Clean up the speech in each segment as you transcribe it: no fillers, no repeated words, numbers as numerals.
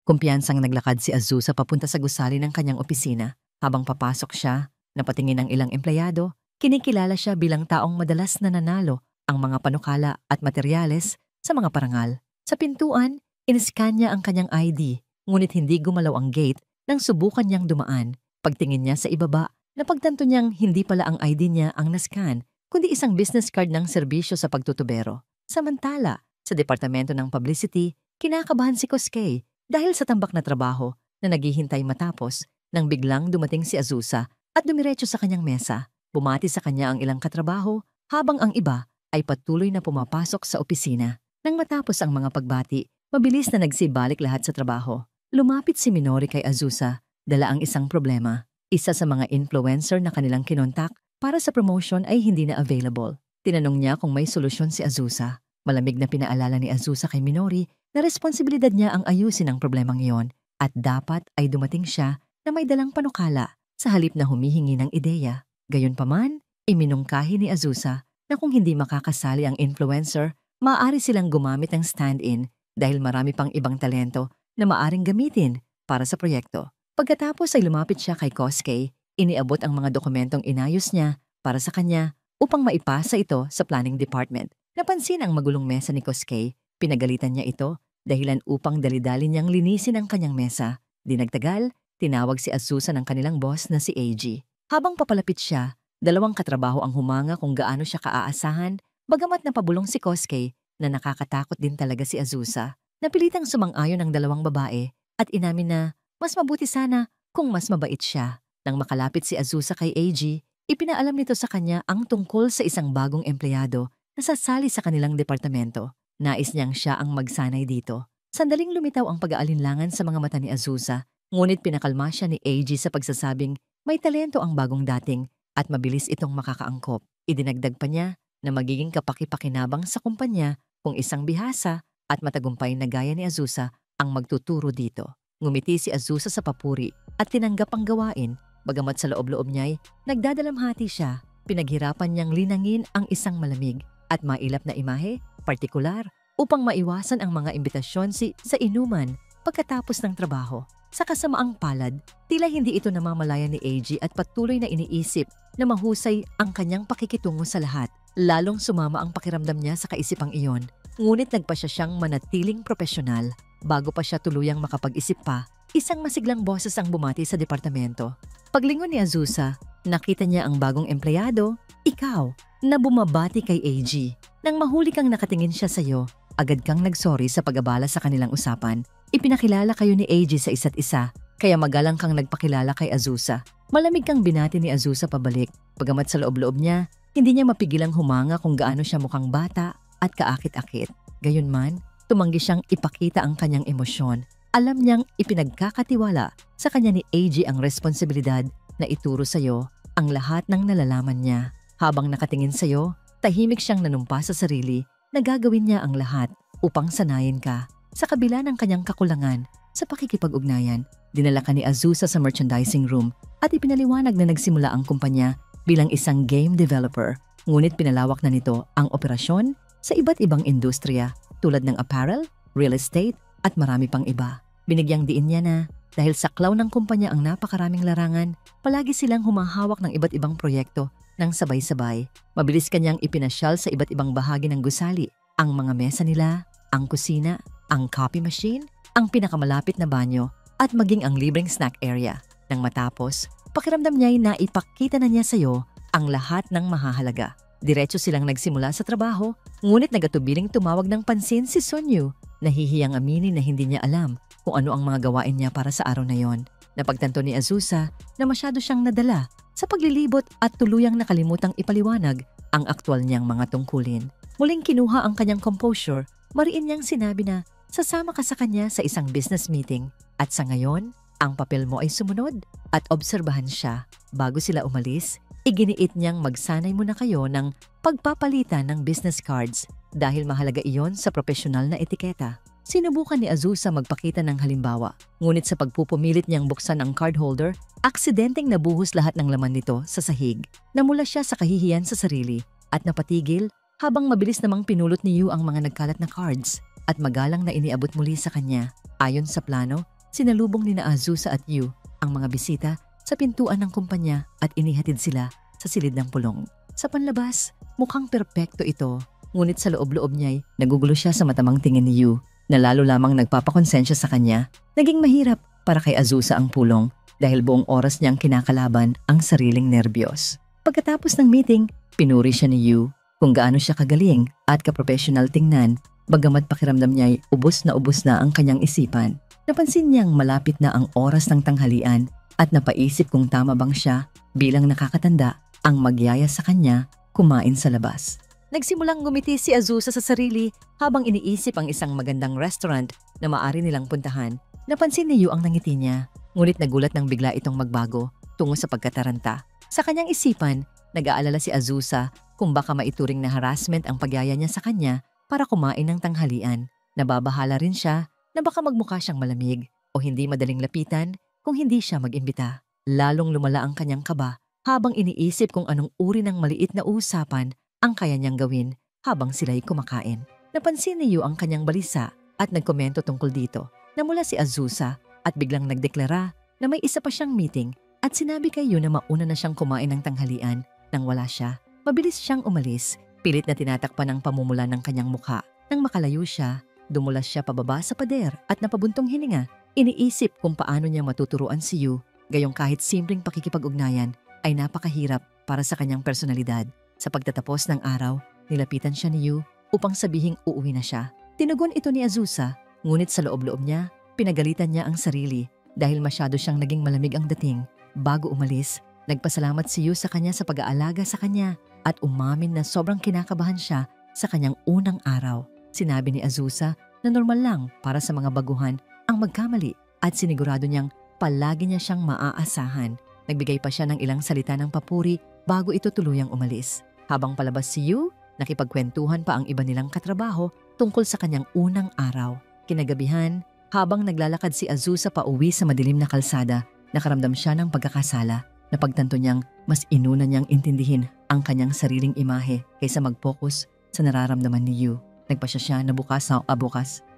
Kumpiyansang naglakad si Azusa papunta sa gusali ng kanyang opisina. Habang papasok siya, napatingin ang ilang empleyado, kinikilala siya bilang taong madalas nananalo ang mga panukala at materyales sa mga parangal. Sa pintuan, iniskan niya ang kanyang ID, ngunit hindi gumalaw ang gate nang subukan niyang dumaan. Pagtingin niya sa ibaba, napagtanto niyang hindi pala ang ID niya ang nascan, kundi isang business card ng serbisyo sa pagtutubero. Samantala, sa departamento ng publicity, kinakabahan si Koskei dahil sa tambak na trabaho na naghihintay matapos nang biglang dumating si Azusa at dumiretso sa kanyang mesa. Bumati sa kanya ang ilang katrabaho habang ang iba ay patuloy na pumapasok sa opisina. Nang matapos ang mga pagbati, mabilis na nagsibalik lahat sa trabaho. Lumapit si Minori kay Azusa, dala ang isang problema. Isa sa mga influencer na kanilang kinontak para sa promotion ay hindi na available. Tinanong niya kung may solusyon si Azusa. Malamig na pinaalala ni Azusa kay Minori na responsibilidad niya ang ayusin ang problemang iyon at dapat ay dumating siya na may dalang panukala sa halip na humihingi ng ideya. Gayunpaman, iminungkahi ni Azusa na kung hindi makakasali ang influencer, maaari silang gumamit ng stand-in dahil marami pang ibang talento na maaring gamitin para sa proyekto. Pagkatapos ay lumapit siya kay Koskei, iniabot ang mga dokumentong inayos niya para sa kanya upang maipasa ito sa planning department. Napansin ang magulong mesa ni Koskei, pinagalitan niya ito dahilan upang dalidali niyang linisin ang kanyang mesa. Di nagtagal, tinawag si Azusa ng kanilang boss na si AG. Habang papalapit siya, dalawang katrabaho ang humanga kung gaano siya kaaasahan, bagamat napabulong si Koskei na nakakatakot din talaga si Azusa. Napilitang sumang-ayon ang dalawang babae at inamin na mas mabuti sana kung mas mabait siya. Nang makalapit si Azusa kay AG, ipinaalam nito sa kanya ang tungkol sa isang bagong empleyado na sasali sa kanilang departamento. Nais niyang siya ang magsanay dito. Sandaling lumitaw ang pag-aalinlangan sa mga mata ni Azusa, ngunit pinakalma siya ni AG sa pagsasabing may talento ang bagong dating at mabilis itong makakaangkop. Idinagdag pa niya na magiging kapaki-pakinabang sa kumpanya kung isang bihasa at matagumpay na gaya ni Azusa ang magtuturo dito. Ngumiti si Azusa sa papuri at tinanggap ang gawain, bagamat sa loob-loob niya'y nagdadalamhati siya. Pinaghirapan niyang linangin ang isang malamig at mailap na imahe, partikular, upang maiwasan ang mga imbitasyon sa inuman pagkatapos ng trabaho. Sa kasamaang palad, tila hindi ito namamalaya ni AG at patuloy na iniisip na mahusay ang kanyang pakikitungo sa lahat. Lalong sumama ang pakiramdam niya sa kaisipang iyon, ngunit nagpasya siyang manatiling propesyonal. Bago pa siya tuluyang makapag-isip pa, isang masiglang boses ang bumati sa departamento. Paglingon ni Azusa, nakita niya ang bagong empleyado, ikaw, na bumabati kay AG. Nang mahuli kang nakatingin siya sa iyo, agad kang nagsorry sa pag-abala sa kanilang usapan. Ipinakilala kayo ni AG sa isa't isa, kaya magalang kang nagpakilala kay Azusa. Malamig kang binati ni Azusa pabalik, bagamat sa loob-loob niya, hindi niya mapigilang humanga kung gaano siya mukhang bata at kaakit-akit. Gayunman, tumanggi siyang ipakita ang kanyang emosyon. Alam niyang ipinagkakatiwala sa kanya ni AG ang responsibilidad na ituro sa iyo ang lahat ng nalalaman niya. Habang nakatingin sa iyo, tahimik siyang nanumpa sa sarili na gagawin niya ang lahat upang sanayin ka. Sa kabila ng kanyang kakulangan sa pakikipag-ugnayan, dinala ka ni Azusa sa merchandising room at ipinaliwanag na nagsimula ang kumpanya bilang isang game developer. Ngunit pinalawak na nito ang operasyon sa iba't ibang industriya tulad ng apparel, real estate at marami pang iba. Binigyang diin niya na dahil saklaw ng kumpanya ang napakaraming larangan, palagi silang humahawak ng iba't ibang proyekto nang sabay-sabay. Mabilis kanyang ipinasyal sa iba't ibang bahagi ng gusali, ang mga mesa nila, ang kusina, ang copy machine, ang pinakamalapit na banyo, at maging ang libreng snack area. Nang matapos, pakiramdam niya'y naipakita na niya sa iyo ang lahat ng mahahalaga. Diretso silang nagsimula sa trabaho, ngunit nagatubiling tumawag ng pansin si Sonyu. Nahihiyang aminin na hindi niya alam kung ano ang mga gawain niya para sa araw na yon. Napagtanto ni Azusa na masyado siyang nadala sa paglilibot at tuluyang nakalimutang ipaliwanag ang aktwal niyang mga tungkulin. Muling kinuha ang kanyang composure, mariin niyang sinabi na sasama ka sa kanya sa isang business meeting at sa ngayon, ang papel mo ay sumunod at obserbahan siya. Bago sila umalis, iginiit niyang magsanay muna kayo ng pagpapalitan ng business cards dahil mahalaga iyon sa profesional na etiketa. Sinubukan ni Azusa magpakita ng halimbawa, ngunit sa pagpupumilit niyang buksan ang card holder, aksidenteng nabuhos lahat ng laman nito sa sahig. Namula siya sa kahihiyan sa sarili at napatigil habang mabilis namang pinulot ni Yu ang mga nagkalat na cards at magalang na iniabot muli sa kanya. Ayon sa plano, Sinalubong ni na Azusa at Yu ang mga bisita sa pintuan ng kumpanya at inihatid sila sa silid ng pulong. Sa panlabas, mukhang perpekto ito, ngunit sa loob-loob niya'y nagugulo siya sa matamang tingin ni Yu na lalo lamang nagpapakonsensya sa kanya. Naging mahirap para kay Azusa ang pulong dahil buong oras niyang kinakalaban ang sariling nerbiyos. Pagkatapos ng meeting, pinuri siya ni Yu kung gaano siya kagaling at kaprofesional tingnan, bagamat pakiramdam niya'y ubos na ang kanyang isipan. Napansin niyang malapit na ang oras ng tanghalian at napaisip kung tama bang siya bilang nakakatanda ang magyaya sa kanya kumain sa labas. Nagsimulang ngumiti si Azusa sa sarili habang iniisip ang isang magandang restaurant na maaari nilang puntahan. Napansin ni Yu ang nangiti niya, ngunit nagulat nang bigla itong magbago tungo sa pagkataranta. Sa kanyang isipan, nag-aalala si Azusa kung baka maituring na harassment ang pagyaya niya sa kanya para kumain ng tanghalian. Nababahala rin siya na baka magmukha siyang malamig o hindi madaling lapitan kung hindi siya mag-imbita. Lalong lumala ang kanyang kaba habang iniisip kung anong uri ng maliit na usapan ang kaya niyang gawin habang sila'y kumakain. Napansin ni Yu ang kanyang balisa at nagkomento tungkol dito. Namula si Azusa at biglang nagdeklara na may isa pa siyang meeting at sinabi kay Yu na mauna na siyang kumain ng tanghalian. Nang wala siya, mabilis siyang umalis, pilit na tinatakpan ang pamumula ng kanyang mukha. Nang makalayo siya, dumulas siya pababa sa pader at napabuntong hininga. Iniisip kung paano niya matuturuan si Yu, gayong kahit simpleng pakikipag-ugnayan ay napakahirap para sa kanyang personalidad. Sa pagtatapos ng araw, nilapitan siya ni Yu upang sabihing uuwi na siya. Tinugon ito ni Azusa, ngunit sa loob-loob niya, pinagalitan niya ang sarili dahil masyado siyang naging malamig ang dating. Bago umalis, nagpasalamat si Yu sa kanya sa pag-aalaga sa kanya at umamin na sobrang kinakabahan siya sa kanyang unang araw. Sinabi ni Azusa na normal lang para sa mga baguhan ang magkamali at sinigurado niyang palagi niya siyang maaasahan. Nagbigay pa siya ng ilang salita ng papuri bago ito tuluyang umalis. Habang palabas si Yu, nakipagkwentuhan pa ang iba nilang katrabaho tungkol sa kanyang unang araw. Kinagabihan, habang naglalakad si Azusa pa uwi sa madilim na kalsada, nakaramdam siya ng pagkakasala. Napagtanto niyang mas inuna niyang intindihin ang kanyang sariling imahe kaysa mag-focus sa nararamdaman ni Yu. Nagpasya siya na bukas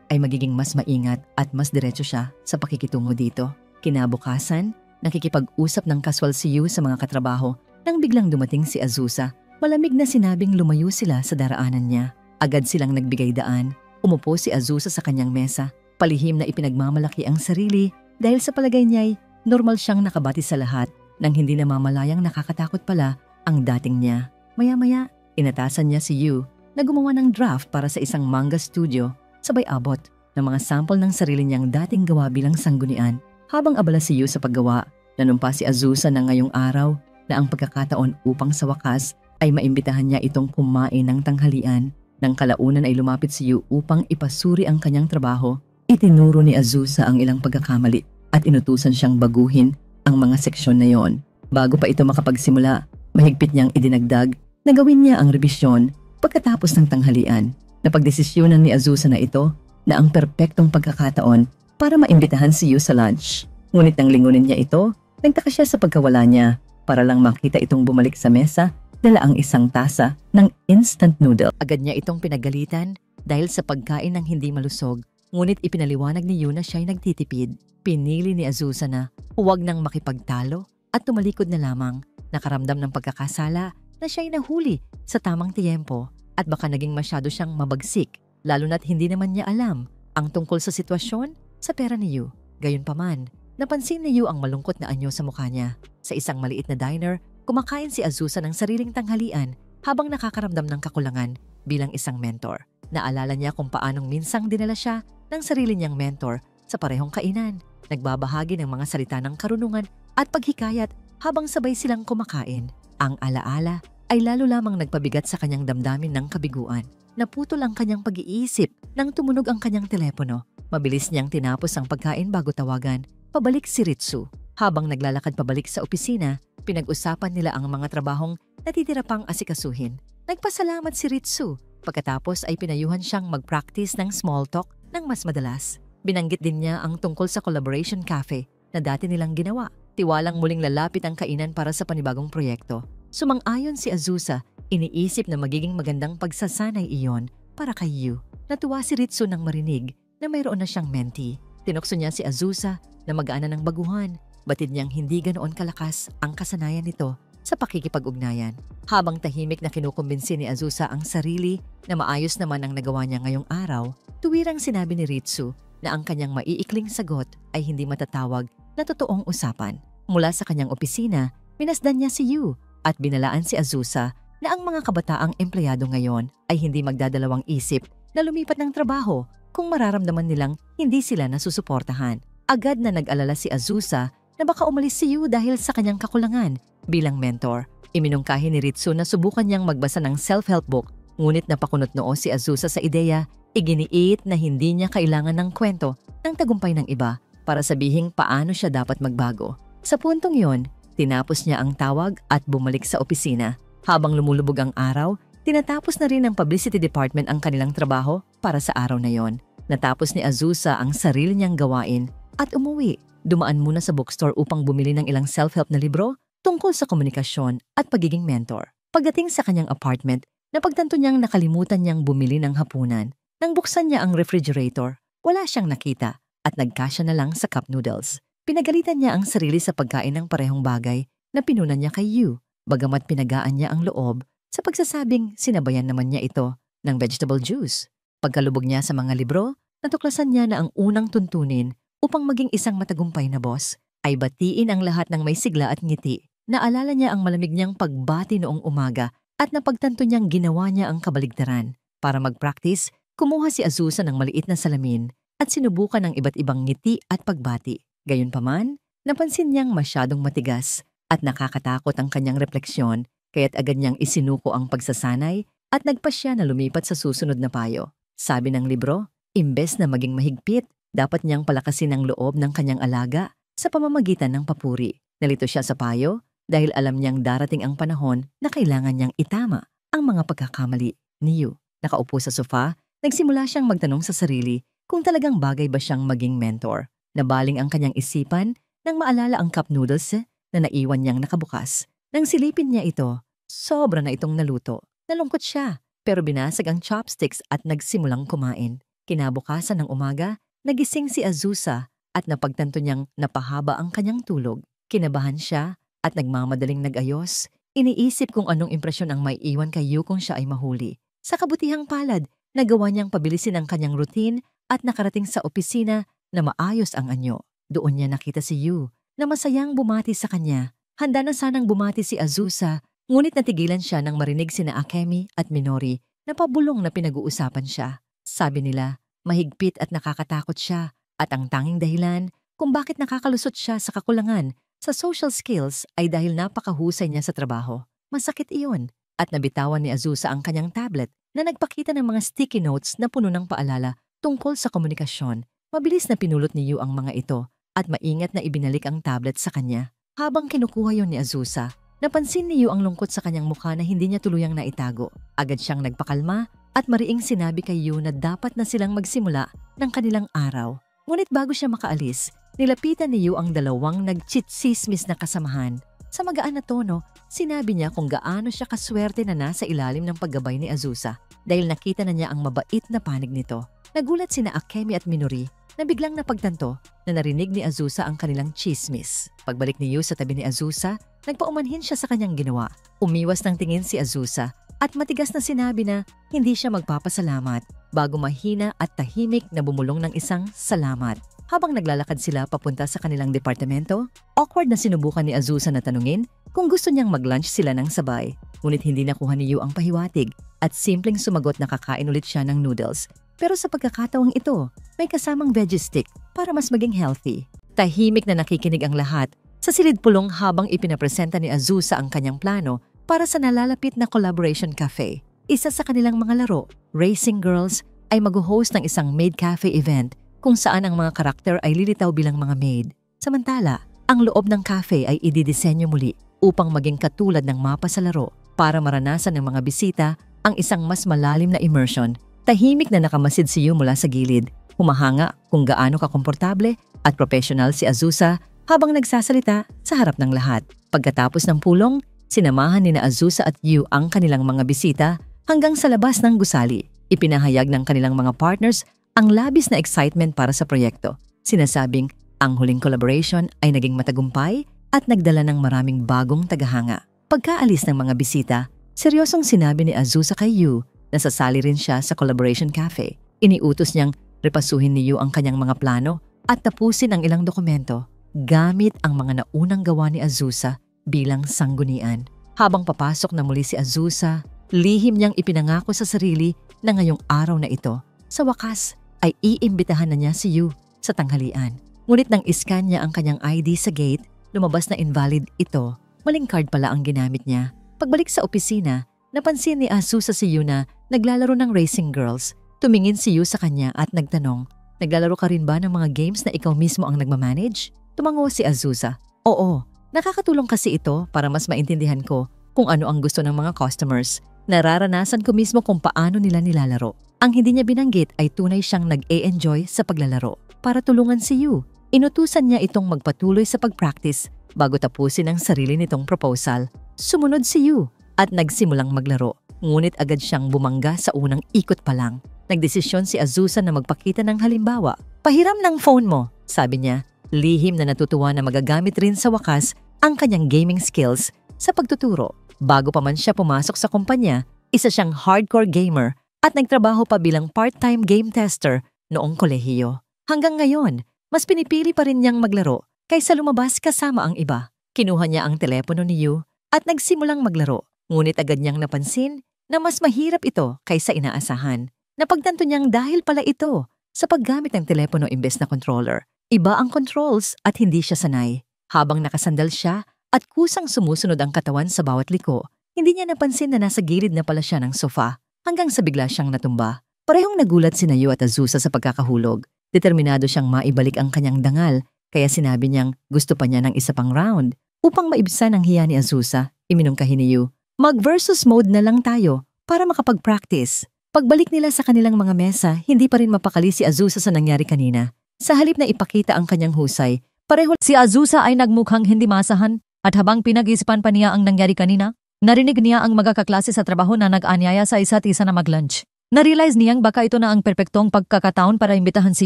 ay magiging mas maingat at mas diretso siya sa pakikitungo dito. Kinabukasan, nakikipag-usap ng kaswal si Yu sa mga katrabaho nang biglang dumating si Azusa. Malamig na sinabing lumayo sila sa daraanan niya. Agad silang nagbigay daan. Umupo si Azusa sa kanyang mesa. Palihim na ipinagmamalaki ang sarili dahil sa palagay niya'y normal siyang nakabati sa lahat nang hindi namamalayang nakakatakot pala ang dating niya. Maya-maya, inatasan niya si Yu na gumawa ng draft para sa isang manga studio, sabay abot ng mga sample ng sarili niyang dating gawa bilang sanggunian. Habang abala si Yu sa paggawa, nanumpa si Azusa na ngayong araw na ang pagkakataon upang sa wakas ay maimbitahan niya itong kumain ng tanghalian. Nang kalaunan ay lumapit si Yu upang ipasuri ang kanyang trabaho. Itinuro ni Azusa ang ilang pagkakamali at inutusan siyang baguhin ang mga seksyon na yon. Bago pa ito makapagsimula, mahigpit niyang idinagdag na gawin niya ang rebisyon pagkatapos ng tanghalian. Napagdesisyonan ni Azusa na ito na ang perpektong pagkakataon para maimbitahan si Yu sa lunch. Ngunit nang lingunin niya ito, nagtaka siya sa pagkawala niya. Para lang makita itong bumalik sa mesa, dala ang isang tasa ng instant noodle. Agad niya itong pinagalitan dahil sa pagkain ng hindi malusog. Ngunit ipinaliwanag ni Yu na siya'y nagtitipid. Pinili ni Azusa na huwag nang makipagtalo at tumalikod na lamang. Nakaramdam ng pagkakasala na siya'y nahuli sa tamang tiyempo at baka naging masyado siyang mabagsik, lalo na't hindi naman niya alam ang tungkol sa sitwasyon sa pera ni Yu. Gayunpaman, napansin ni Yu ang malungkot na anyo sa mukha niya. Sa isang maliit na diner, kumakain si Azusa ng sariling tanghalian habang nakakaramdam ng kakulangan bilang isang mentor. Naalala niya kung paanong minsang dinala siya ng sarili niyang mentor sa parehong kainan. Nagbabahagi ng mga salita ng karunungan at paghikayat habang sabay silang kumakain. Ang alaala ay lalo lamang nagpabigat sa kanyang damdamin ng kabiguan. Naputol ang kanyang pag-iisip nang tumunog ang kanyang telepono. Mabilis niyang tinapos ang pagkain bago tawagan pabalik si Ritsu. Habang naglalakad pabalik sa opisina, pinag-usapan nila ang mga trabahong natitira pang asikasuhin. Nagpasalamat si Ritsu. Pagkatapos ay pinayuhan siyang mag-practice ng small talk ng mas madalas. Binanggit din niya ang tungkol sa collaboration cafe na dati nilang ginawa. Tiwalang muling lalapit ang kainan para sa panibagong proyekto. Sumang-ayon si Azusa, iniisip na magiging magandang pagsasanay iyon para kay Yu. Natuwa si Ritsu nang marinig na mayroon na siyang mentee. Tinukso niya si Azusa na mag-aana ng baguhan. Batid niyang hindi ganoon kalakas ang kasanayan nito sa pakikipag-ugnayan. Habang tahimik na kinukumbinsi ni Azusa ang sarili na maayos naman ang nagawa niya ngayong araw, tuwirang sinabi ni Ritsu na ang kanyang maiikling sagot ay hindi matatawag na totoong usapan. Mula sa kanyang opisina, minasdan niya si Yu at binalaan si Azusa na ang mga kabataang empleyado ngayon ay hindi magdadalawang isip na lumipat ng trabaho kung mararamdaman nilang hindi sila nasusuportahan. Agad na nag-alala si Azusa na baka umalis si Yu dahil sa kanyang kakulangan bilang mentor. Iminungkahi ni Ritsu na subukan niyang magbasa ng self-help book, ngunit napakunot noo si Azusa sa ideya, iginiit na hindi niya kailangan ng kwento ng tagumpay ng iba para sabihing paano siya dapat magbago. Sa puntong yon, tinapos niya ang tawag at bumalik sa opisina. Habang lumulubog ang araw, tinatapos na rin ng publicity department ang kanilang trabaho para sa araw na yon. Natapos ni Azusa ang sarili niyang gawain at umuwi. Dumaan muna sa bookstore upang bumili ng ilang self-help na libro tungkol sa komunikasyon at pagiging mentor. Pagdating sa kanyang apartment, napagtanto niyang nakalimutan niyang bumili ng hapunan. Nang buksan niya ang refrigerator, wala siyang nakita at nagkasya na lang sa cup noodles. Pinagalitan niya ang sarili sa pagkain ng parehong bagay na pinunan niya kay Yu, bagamat pinagaan niya ang loob sa pagsasabing sinabayan naman niya ito ng vegetable juice. Pagkalubog niya sa mga libro, natuklasan niya na ang unang tuntunin upang maging isang matagumpay na boss ay batiin ang lahat ng may sigla at ngiti. Naalala niya ang malamig niyang pagbati noong umaga at napagtanto niyang ginawa niya ang kabaligtaran. Para mag-practice, kumuha si Azusa ng maliit na salamin at sinubukan ang iba't ibang ngiti at pagbati. Gayunpaman, napansin niyang masyadong matigas at nakakatakot ang kanyang refleksyon, kaya't agad niyang isinuko ang pagsasanay at nagpa siya na lumipat sa susunod na payo. Sabi ng libro, imbes na maging mahigpit, dapat niyang palakasin ang loob ng kanyang alaga sa pamamagitan ng papuri. Nalito siya sa payo dahil alam niyang darating ang panahon na kailangan niyang itama ang mga pagkakamali ni Yu. Nakaupo sa sofa, nagsimula siyang magtanong sa sarili kung talagang bagay ba siyang maging mentor. Nabaling ang kanyang isipan nang maalala ang cup noodles na naiwan niyang nakabukas. Nang silipin niya ito, sobra na itong naluto. Nalungkot siya, pero binasag ang chopsticks at nagsimulang kumain. Kinabukasan ng umaga, nagising si Azusa at napagtanto niyang napahaba ang kanyang tulog. Kinabahan siya at nagmamadaling nag-ayos. Iniisip kung anong impresyon ang may iwan kay Yu kung siya ay mahuli. Sa kabutihang palad, nagawa niyang pabilisin ang kanyang routine at nakarating sa opisina na maayos ang anyo. Doon niya nakita si Yu na masayang bumati sa kanya. Handa na sanang bumati si Azusa, ngunit natigilan siya nang marinig sina Akemi at Minori na pabulong na pinag-uusapan siya. Sabi nila, mahigpit at nakakatakot siya at ang tanging dahilan kung bakit nakakalusot siya sa kakulangan sa social skills ay dahil napakahusay niya sa trabaho. Masakit iyon at nabitawan ni Azusa ang kanyang tablet na nagpakita ng mga sticky notes na puno ng paalala tungkol sa komunikasyon. Mabilis na pinulot ni Yu ang mga ito at maingat na ibinalik ang tablet sa kanya. Habang kinukuha yon ni Azusa, napansin ni Yu ang lungkot sa kanyang mukha na hindi niya tuluyang naitago. Agad siyang nagpakalma at mariing sinabi kay Yu na dapat na silang magsimula ng kanilang araw. Ngunit bago siya makaalis, nilapitan ni Yu ang dalawang nagchitsismis na kasamahan. Sa magaan na tono, sinabi niya kung gaano siya kaswerte na nasa ilalim ng paggabay ni Azusa dahil nakita na niya ang mabait na panig nito. Nagulat sina Akemi at Minori na biglang napagtanto na narinig ni Azusa ang kanilang chismis. Pagbalik ni Yu sa tabi ni Azusa, nagpaumanhin siya sa kanyang ginawa. Umiwas ng tingin si Azusa at matigas na sinabi na hindi siya magpapasalamat bago mahina at tahimik na bumulong ng isang salamat. Habang naglalakad sila papunta sa kanilang departamento, awkward na sinubukan ni Azusa na tanungin kung gusto niyang mag-lunch sila ng sabay. Ngunit hindi nakuha ni Yu ang pahiwatig at simpleng sumagot na kakain ulit siya ng noodles. Pero sa pagkakataong ito, may kasamang veggie stick para mas maging healthy. Tahimik na nakikinig ang lahat sa silid pulong habang ipinapresenta ni Azusa ang kanyang plano para sa nalalapit na collaboration cafe. Isa sa kanilang mga laro, Racing Girls, ay mag-host ng isang maid cafe event kung saan ang mga karakter ay lilitaw bilang mga maid. Samantala, ang loob ng cafe ay ididisenyo muli upang maging katulad ng mapa sa laro para maranasan ng mga bisita ang isang mas malalim na immersion. Tahimik na nakamasid si Yu mula sa gilid, humahanga kung gaano kakomportable at professional si Azusa habang nagsasalita sa harap ng lahat. Pagkatapos ng pulong, sinamahan ni na Azusa at Yu ang kanilang mga bisita hanggang sa labas ng gusali. Ipinahayag ng kanilang mga partners ang labis na excitement para sa proyekto. Sinasabing Ang huling collaboration ay naging matagumpay at nagdala ng maraming bagong tagahanga. Pagkaalis ng mga bisita, seryosong sinabi ni Azusa kay Yu na sasali rin siya sa collaboration cafe. Iniutos niyang repasuhin ni Yu ang kanyang mga plano at tapusin ang ilang dokumento gamit ang mga naunang gawa ni Azusa bilang sanggunian. Habang papasok na muli si Azusa, lihim niyang ipinangako sa sarili na ngayong araw na ito, sa wakas ay iimbitahan na niya si Yu sa tanghalian. Ngunit nang iskan niya ang kanyang ID sa gate, lumabas na invalid ito. Maling card pala ang ginamit niya. Pagbalik sa opisina, napansin ni Azusa si Yu na naglalaro ng Racing Girls. Tumingin si Yu sa kanya at nagtanong, "Naglalaro ka rin ba ng mga games na ikaw mismo ang nagmamanage?" Tumango si Azusa, "Oo, nakakatulong kasi ito para mas maintindihan ko kung ano ang gusto ng mga customers. Nararanasan ko mismo kung paano nila nilalaro." Ang hindi niya binanggit ay tunay siyang nag-e-enjoy sa paglalaro. Para tulungan si Yu, inutusan niya itong magpatuloy sa pag-practice bago tapusin ang sarili nitong proposal. Sumunod si Yu at nagsimulang maglaro. Ngunit agad siyang bumangga sa unang ikot pa lang. Nagdesisyon si Azusa na magpakita ng halimbawa. "Pahiram ng phone mo," sabi niya. Lihim na natutuwa na magagamit rin sa wakas ang kanyang gaming skills sa pagtuturo. Bago pa man siya pumasok sa kumpanya, isa siyang hardcore gamer at nagtrabaho pa bilang part-time game tester noong kolehiyo. Hanggang ngayon, mas pinipili pa rin niyang maglaro kaysa lumabas kasama ang iba. Kinuha niya ang telepono ni Yu at nagsimulang maglaro. Ngunit agad niyang napansin na mas mahirap ito kaysa inaasahan. Napagtanto niyang dahil pala ito sa paggamit ng telepono imbes na controller. Iba ang controls at hindi siya sanay. Habang nakasandal siya at kusang sumusunod ang katawan sa bawat liko, hindi niya napansin na nasa gilid na pala siya ng sofa hanggang sa bigla siyang natumba. Parehong nagulat sina Yu at Azusa sa pagkakahulog. Determinado siyang maibalik ang kanyang dangal kaya sinabi niyang gusto pa niya ng isa pang round. Upang maibsan ang hiya ni Azusa, iminungkahi ni Yu, "Mag-versus mode na lang tayo para makapag-practice." Pagbalik nila sa kanilang mga mesa, hindi pa rin mapakali si Azusa sa nangyari kanina. Sa halip na ipakita ang kanyang husay, pareho si Azusa ay nagmukhang hindi masahan at habang pinag-isipan pa niya ang nangyari kanina, narinig niya ang magkakaklase sa trabaho na nag-anyaya sa isa't isa na mag-lunch. Na-realize niyang baka ito na ang perpektong pagkakataon para imbitahan si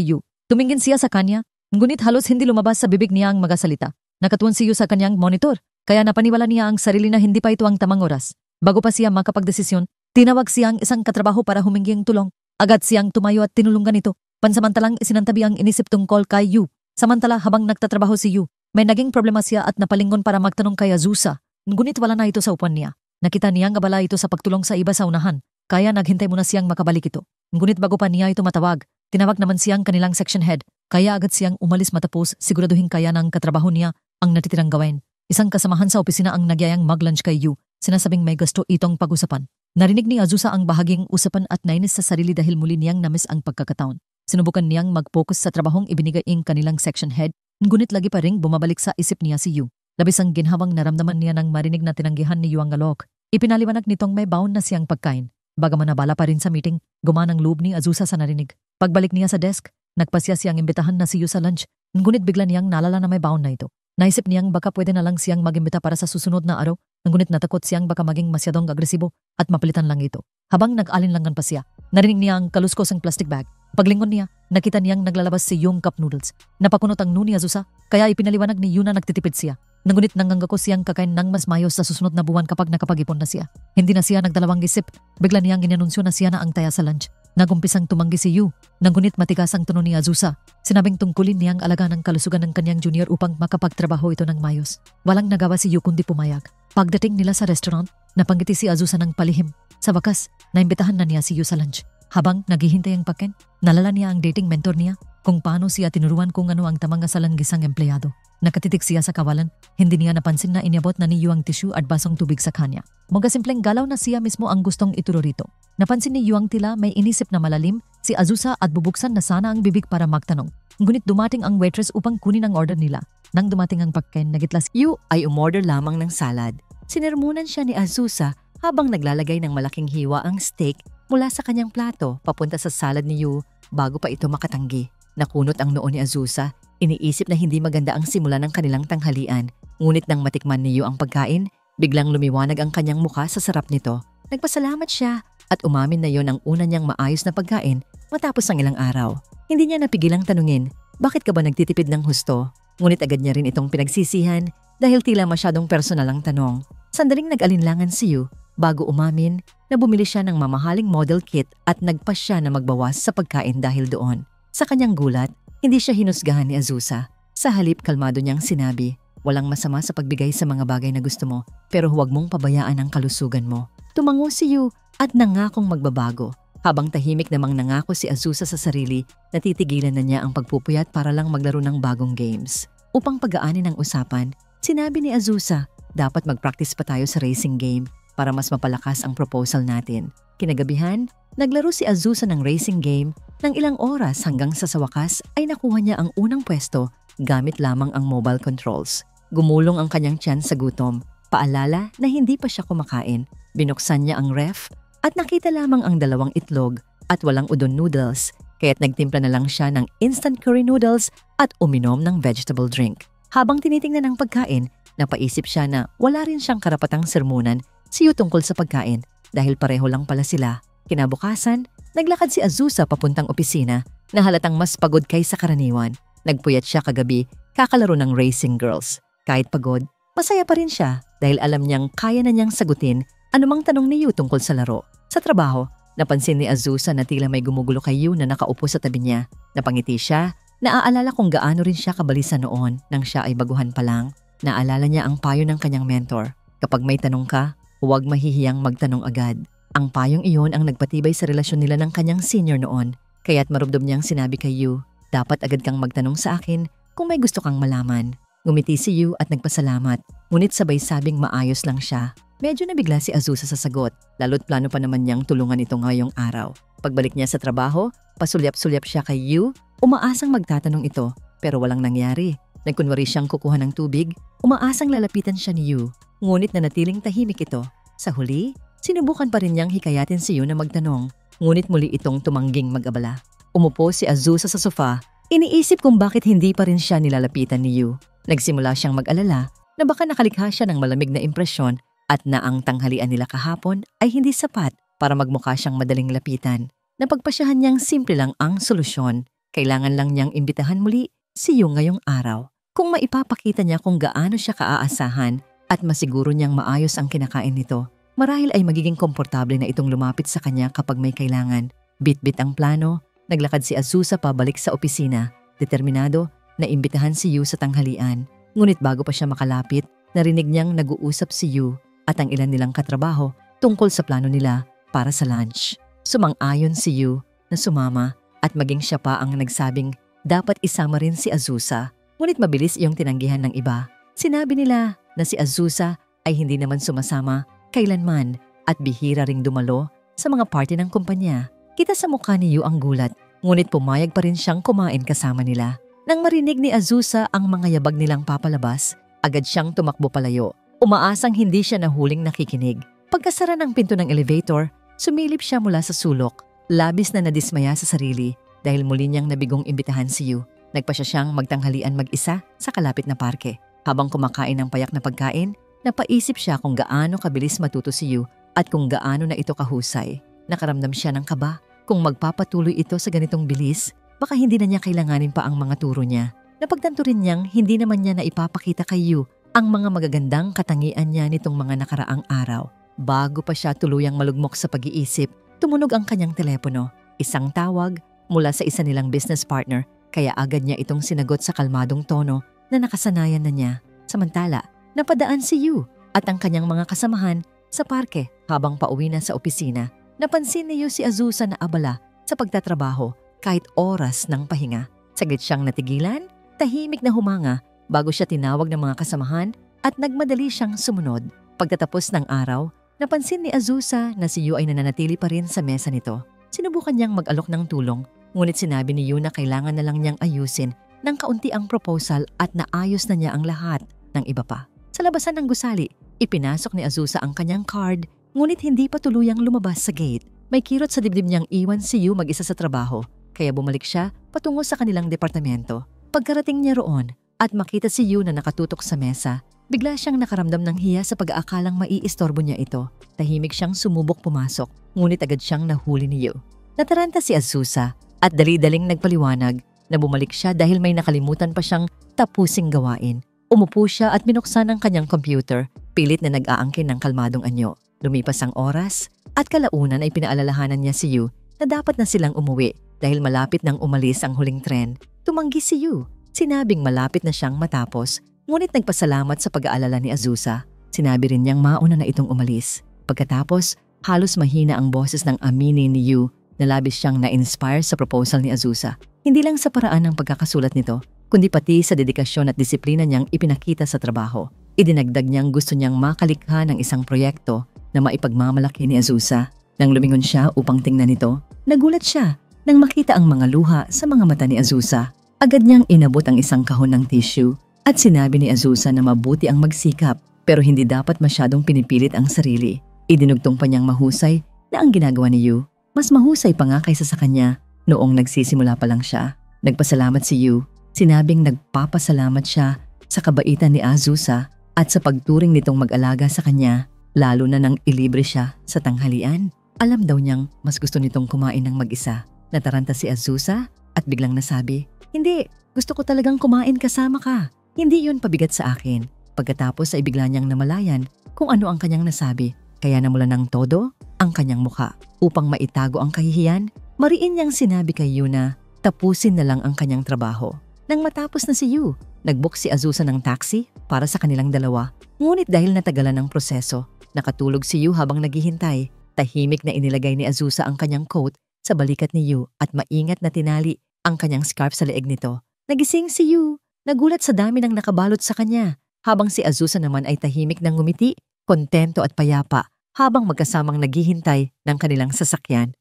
Yu. Tumingin siya sa kanya, ngunit halos hindi lumabas sa bibig niya ang magasalita. Nakatuon si Yu sa kanyang monitor, kaya napaniwala niya ang sarili na hindi pa ito ang tamang oras. Bago pa siya makapagdesisyon, tinawag siyang isang katrabaho para humingi ng tulong. Agad siyang tumayo at tinulungan ito. Pansamantalang isinantabi ang inisip tungkol kay Yu. Samantala habang nagtatrabaho si Yu, may naging problema siya at napalingon para magtanong kay Azusa. Ngunit wala na ito sa upuan niya. Nakita niyang abala ito sa pagtulong sa iba sa unahan, kaya naghintay muna siyang makabalik ito. Ngunit bago pa niya ito matawag, tinawag naman siyang kanilang section head, kaya agad siyang umalis matapos siguraduhin kaya ng katrabaho niya ang natitirang gawin. Isang kasamahan sa opisina ang nagyayang mag-lunch kay Yu, sinasabing may gusto itong pag-usapan. Narinig ni Azusa ang bahaging usapan at nainis sa sarili dahil muli niyang namiss ang pagkakataon. Sinubukan niyang mag-focus sa trabahong ibinigay ng kanilang section head, ngunit lagi pa ring bumabalik sa isip niya si Yu. Labis ang ginhawang naramdaman niya nang marinig na tinanggihan ni Yu ang alok. Ipinaliwanag nitong may baon na siyang pagkain. Bagaman nabala pa rin sa meeting, gumanang loob ni Azusa sa narinig. Pagbalik niya sa desk, nagpasya siyang imbitahan na si Yu sa lunch, ngunit bigla niyang naalala na may baon na ito. Naisip niyang baka pwede na lang siyang mag-imbita para sa susunod na araw, ngunit natakot siyang baka maging masyadong agresibo at mapalitan lang ito. Habang nag-alinlangan pa siya, narinig niya ang kaluskosang plastic bag. Paglingon niya, nakita niyang naglalabas si Yung cup noodles. Napakunot ang ni Azusa, kaya ipinaliwanag ni Yu na nagtitipid siya. Ngunit nanganggako siyang kakain ng mas mayos sa susunod na buwan kapag nakapag-ipon na siya. Hindi na siya nagdalawang isip, bigla niyang inanunsyo na siya na ang taya sa lunch. Nagumpisang tumanggi si Yu, ngunit matigas ang tono ni Azusa. Sinabing tungkulin niyang alaga ng kalusugan ng kanyang junior upang makapagtrabaho ito ng mayos. Walang nagawa si Yu kundi pumayag. Pagdating nila sa restaurant, napangiti si Azusa ng palihim. Sa wakas, naimbitahan na niya si Yu sa lunch. Habang naghihintay ang paken, nalala niya ang dating mentor niya kung paano siya tinuruan kung ano ang tamang asalan-gisang empleyado. Nakatitik siya sa kawalan, hindi niya napansin na iniabot na ni Yu ang tissue at basong tubig sa kanya. Mga simpleng galaw na siya mismo ang gustong ituro rito. Napansin ni Yu ang tila may inisip na malalim si Azusa at bubuksan na sana ang bibig para magtanong. Ngunit dumating ang waitress upang kunin ang order nila. Nang dumating ang paken, nagitlas Yu ay umorder lamang ng salad. Sinermunan siya ni Azusa habang naglalagay ng malaking hiwa ang steak mula sa kanyang plato papunta sa salad ni Yu bago pa ito makatanggi. Nakunot ang noo ni Azusa, iniisip na hindi maganda ang simula ng kanilang tanghalian. Ngunit nang matikman ni Yu ang pagkain, biglang lumiwanag ang kanyang mukha sa sarap nito. Nagpasalamat siya at umamin na yon ang una niyang maayos na pagkain matapos ang ilang araw. Hindi niya napigilang tanungin bakit ka ba nagtitipid ng husto? Ngunit agad niya rin itong pinagsisihan dahil tila masyadong personal ang tanong. Sandaling nag-alinlangan si Yu bago umamin na bumili siya ng mamahaling model kit at nagpa siya na magbawas sa pagkain dahil doon. Sa kanyang gulat, hindi siya hinusgahan ni Azusa. Sa halip, kalmado niyang sinabi, walang masama sa pagbigay sa mga bagay na gusto mo, pero huwag mong pabayaan ang kalusugan mo. Tumango si Yu at nangakong magbabago. Habang tahimik namang nangako si Azusa sa sarili, natitigilan na niya ang pagpupuyat para lang maglaro ng bagong games. Upang pagaanin ang usapan, sinabi ni Azusa, dapat mag-practice pa tayo sa racing game para mas mapalakas ang proposal natin. Kinagabihan, naglaro si Azusa ng racing game ng ilang oras hanggang sa wakas ay nakuha niya ang unang pwesto gamit lamang ang mobile controls. Gumulong ang kanyang tiyan sa gutom. Paalala na hindi pa siya kumakain. Binuksan niya ang ref at nakita lamang ang 2 itlog at walang udon noodles, kaya't nagtimpla na lang siya ng instant curry noodles at uminom ng vegetable drink. Habang tinitingnan ang pagkain, napaisip siya na wala rin siyang karapatang sermonan si Yu tungkol sa pagkain dahil pareho lang pala sila. Kinabukasan, naglakad si Azusa papuntang opisina na halatang mas pagod kaysa karaniwan. Nagpuyat siya kagabi, kakalaro ng racing girls. Kahit pagod, masaya pa rin siya dahil alam niyang kaya na niyang sagutin anumang tanong ni Yu tungkol sa laro. Sa trabaho, napansin ni Azusa na tila may gumugulo kay Yu na nakaupo sa tabi niya. Napangiti siya, naaalala kung gaano rin siya kabalisa noon nang siya ay baguhan pa lang. Naalala niya ang payo ng kanyang mentor. Kapag may tanong ka, huwag mahihiyang magtanong agad. Ang payong iyon ang nagpatibay sa relasyon nila ng kanyang senior noon. Kaya't marubdob niyang sinabi kay Yu, dapat agad kang magtanong sa akin kung may gusto kang malaman. Ngumiti si Yu at nagpasalamat, ngunit sabay sabing maayos lang siya. Medyo nabigla si Azusa sa sagot, lalo't plano pa naman niyang tulungan ito ngayong araw. Pagbalik niya sa trabaho, pasulyap-sulyap siya kay Yu, umaasang magtatanong ito, pero walang nangyari. Nagkunwari siyang kukuha ng tubig, umaasang lalapitan siya ni Yu, ngunit nanatiling tahimik ito. Sa huli, sinubukan pa rin niyang hikayatin si Yu na magtanong, ngunit muli itong tumangging mag-abala. Umupo si Azusa sa sofa, iniisip kung bakit hindi pa rin siya nilalapitan ni Yu. Nagsimula siyang mag-alala na baka nakalikha siya ng malamig na impresyon at na ang tanghalian nila kahapon ay hindi sapat para magmukha siyang madaling lapitan. Napagpasyahan niyang simple lang ang solusyon. Kailangan lang niyang imbitahan muli si Yu ngayong araw. Kung maipapakita niya kung gaano siya kaaasahan at masiguro niyang maayos ang kinakain nito, marahil ay magiging komportable na itong lumapit sa kanya kapag may kailangan. Bit-bit ang plano, naglakad si Azusa pabalik sa opisina, determinado na imbitahan si Yu sa tanghalian. Ngunit bago pa siya makalapit, narinig niyang nag-uusap si Yu at ang ilan nilang katrabaho tungkol sa plano nila para sa lunch. Sumang-ayon si Yu na sumama at maging siya pa ang nagsabing dapat isama rin si Azusa. Ngunit mabilis iyong tinanggihan ng iba. Sinabi nila na si Azusa ay hindi naman sumasama kailanman at bihira ring dumalo sa mga party ng kumpanya. Kita sa mukha ni Yu ang gulat, ngunit pumayag pa rin siyang kumain kasama nila. Nang marinig ni Azusa ang mga yabag nilang papalabas, agad siyang tumakbo palayo. Umaasang hindi siya nahuling nakikinig. Pagkasara ng pinto ng elevator, sumilip siya mula sa sulok. Labis na nadismaya sa sarili dahil muli niyang nabigong imbitahan si Yu. Nagpasya siyang magtanghalian mag-isa sa kalapit na parke. Habang kumakain ng payak na pagkain, napaisip siya kung gaano kabilis matuto si Yu at kung gaano na ito kahusay. Nakaramdam siya ng kaba. Kung magpapatuloy ito sa ganitong bilis, baka hindi na niya kailanganin pa ang mga turo niya. Napagtanto rin niyang hindi naman niya na ipapakita kay Yu ang mga magagandang katangian niya nitong mga nakaraang araw. Bago pa siya tuluyang malugmok sa pag-iisip, tumunog ang kanyang telepono. Isang tawag mula sa isa nilang business partner, kaya agad niya itong sinagot sa kalmadong tono na nakasanayan na niya. Samantala, napadaan si Yu at ang kanyang mga kasamahan sa parke habang pauwi na sa opisina. Napansin ni Yu si Azusa na abala sa pagtatrabaho kahit oras ng pahinga. Saglit siyang natigilan, tahimik na humanga bago siya tinawag ng mga kasamahan at nagmadali siyang sumunod. Pagtatapos ng araw, napansin ni Azusa na si Yu ay nananatili pa rin sa mesa nito. Sinubukan niyang mag-alok ng tulong, ngunit sinabi ni Yu na kailangan na lang niyang ayusin ng kaunti ang proposal at naayos na niya ang lahat ng iba pa. Sa labasan ng gusali, ipinasok ni Azusa ang kanyang card, ngunit hindi pa tuluyang lumabas sa gate. May kirot sa dibdib niyang iwan si Yu mag-isa sa trabaho, kaya bumalik siya patungo sa kanilang departamento. Pagkarating niya roon at makita si Yu na nakatutok sa mesa, bigla siyang nakaramdam ng hiya sa pag-aakalang maiistorbo niya ito. Tahimik siyang sumubok pumasok, ngunit agad siyang nahuli ni Yu. Nataranta si Azusa at dali-daling nagpaliwanag na bumalik siya dahil may nakalimutan pa siyang tapusing gawain. Umupo siya at binuksan ang kanyang computer, pilit na nag-aangkin ng kalmadong anyo. Lumipas ang oras at kalaunan ay pinaalalahanan niya si Yu na dapat na silang umuwi dahil malapit nang umalis ang huling tren. Tumanggi si Yu. Sinabing malapit na siyang matapos, ngunit nagpasalamat sa pag-aalala ni Azusa. Sinabi rin niyang mauna na itong umalis. Pagkatapos, halos mahina ang boses ng aminin ni Yu na labis siyang na-inspire sa proposal ni Azusa. Hindi lang sa paraan ng pagkakasulat nito, kundi pati sa dedikasyon at disiplina niyang ipinakita sa trabaho. Idinagdag niyang gusto niyang makalikha ng isang proyekto na maipagmamalaki ni Azusa. Nang lumingon siya upang tingnan ito, nagulat siya nang makita ang mga luha sa mga mata ni Azusa. Agad niyang inabot ang isang kahon ng tissue at sinabi ni Azusa na mabuti ang magsikap pero hindi dapat masyadong pinipilit ang sarili. Idinugtong pa niyang mahusay na ang ginagawa ni Yu mas mahusay pa nga kaysa sa kanya noong nagsisimula pa lang siya. Nagpasalamat si Yu. Sinabing nagpapasalamat siya sa kabaitan ni Azusa at sa pagturing nitong mag-alaga sa kanya, lalo na nang ilibre siya sa tanghalian. Alam daw niyang mas gusto nitong kumain ng mag-isa. Nataranta si Azusa at biglang nasabi, "Hindi, gusto ko talagang kumain kasama ka. Hindi yun pabigat sa akin." Pagkatapos ay bigla niyang namalayan kung ano ang kanyang nasabi, kaya namula ng todo ang kanyang mukha. Upang maitago ang kahihiyan, mariin niyang sinabi kay Yu na tapusin na lang ang kanyang trabaho. Nang matapos na si Yu, nag-book si Azusa ng taxi para sa kanilang dalawa. Ngunit dahil natagalan ng proseso, nakatulog si Yu habang naghihintay. Tahimik na inilagay ni Azusa ang kanyang coat sa balikat ni Yu at maingat na tinali ang kanyang scarf sa leeg nito. Nagising si Yu, nagulat sa dami ng nakabalot sa kanya, habang si Azusa naman ay tahimik ng ngumiti, kontento at payapa habang magkasamang naghihintay ng kanilang sasakyan.